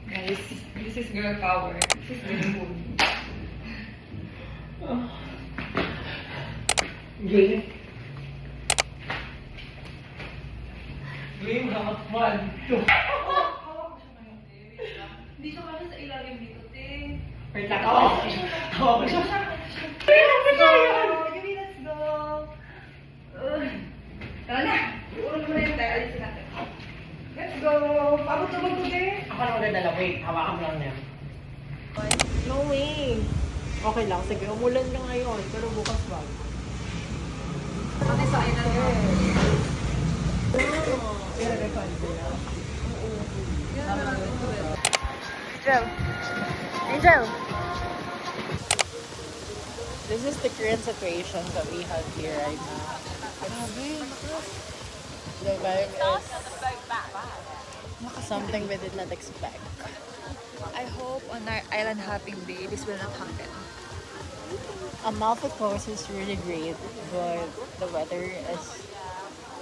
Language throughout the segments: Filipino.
Guys, this is girl power. This is girl mood. Game. Game, hawak one, two. Hawak ko siya ngayon, te. Wait lang. Hindi siya kasi sa ilalim dito, te. Wait lang, hawak ko siya. Hawak ko siya. Let's go! Yuri, let's go! Tara na! Ulo mo na yun tayo. Alisin natin. Let's go! Pabot-tubog ko, te. Ako na magdadala, wait. Hawakan mo lang yan. No way. Okay lang, sige. Umulan na ngayon, pero bukas wag. Pati sa akin na Angel! Angel! This is the current situation that we have here right now. The vibe is something we did not expect. I hope on our island hopping day, this will not happen. Amalfi Coast is really great, but the weather is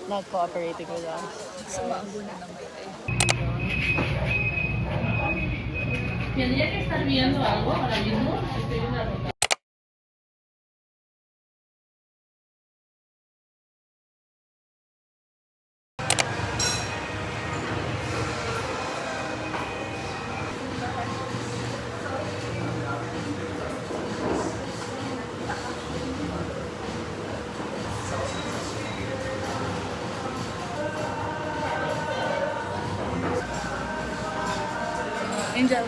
not cooperating with us. Sumago na naman eh. Tendría que estar viendo algo ahora mismo. Estoy en la ruta. Angel.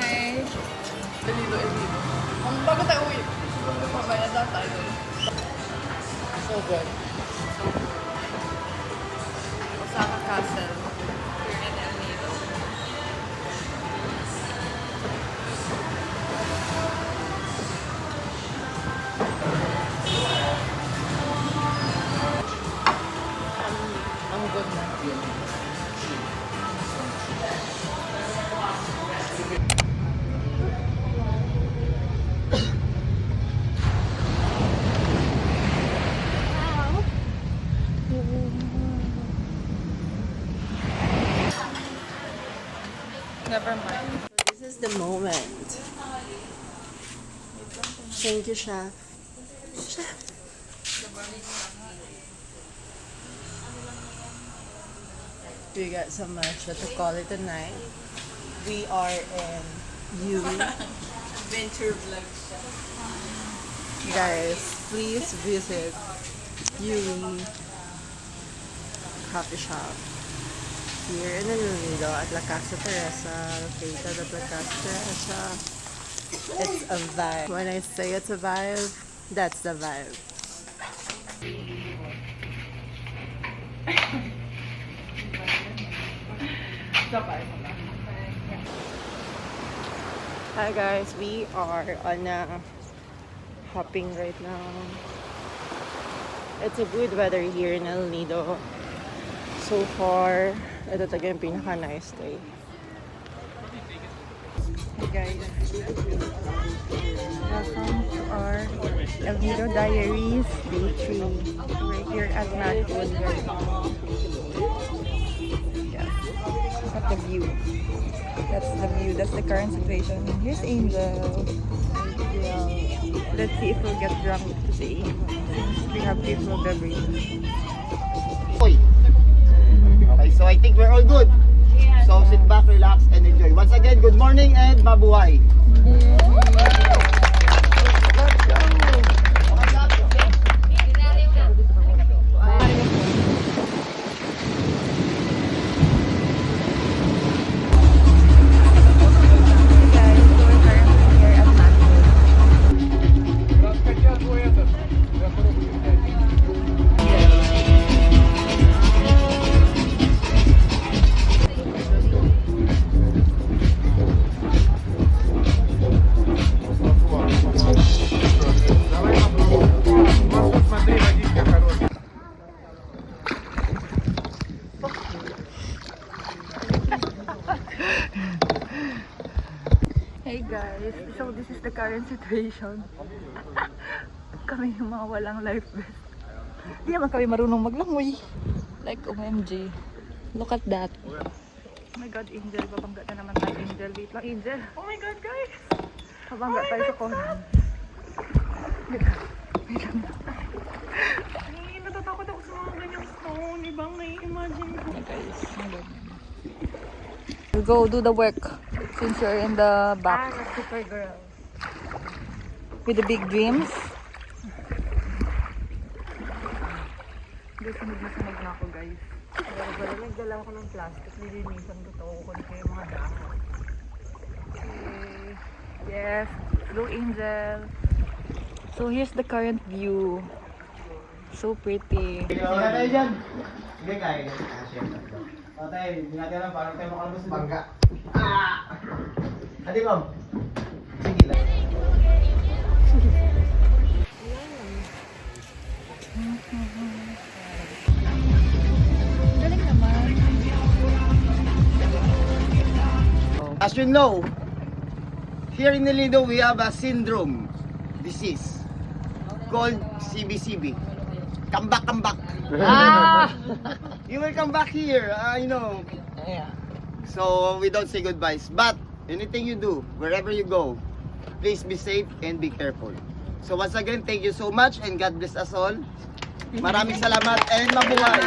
Hi. Bago tayo uwi. Mamaya na tayo. So good. Osaka Castle. Here in El Nido. Ang good na. Never mind. This is the moment. Thank you, Chef. Chef. We got so much to call it a night. We are in Yui. Venture vlog siya. Guys, please visit Yui coffee shop here in El Nido at La Casa Teresa, located at La Casa Teresa. It's a vibe. When I say it's a vibe, that's the vibe. Hi guys, we are on hopping right now. It's a good weather here in El Nido. So far, ito talaga yung pinaka-nice day. Hey guys, welcome to our El Nido Diaries Day 3. We're here at Madwood. Yeah, look at the view. That's the view. That's the current situation. Here's Angel. Let's see if we'll get drunk today. Since we have peaceful beverages. Okay, so I think we're all good. So sit back, relax, and enjoy. Once again, good morning and mabuhay. Hey guys, so this is the current situation. Kami yung mga walang life vest. Hindi naman kami marunong maglangoy. Like, OMG. Look at that. Oh my God, Angel. Babangga na naman tayo, Angel. Wait lang, Angel. Oh my God, guys. Babangga tayo sa koran. Wait lang. Ay, natatakot ako sa mga ganyang stone. Ibang nai-imagine ko. Guys, we'll go do the work since you're in the back Ah, super girl. with the big dreams. Guys, sunog na ako, guys. Pero nagdala ako ng plastic. Lilinisan ko ito. Kukunin ko yung mga dahon. Okay. Yes. Blue Angel. So here's the current view. So pretty. Sige tayo dyan. Sige, kaya. Patay, hindi natin alam paano tayo makalabas sa bangga. Adi, ma'am. Sige lang. Galing naman. As you know, here in Lido we have a syndrome disease called CBCB. Come back, come back. You will come back here, you know. Yeah. So we don't say goodbyes. But anything you do, wherever you go, please be safe and be careful. So once again, thank you so much and God bless us all. Maraming salamat and mabuhay.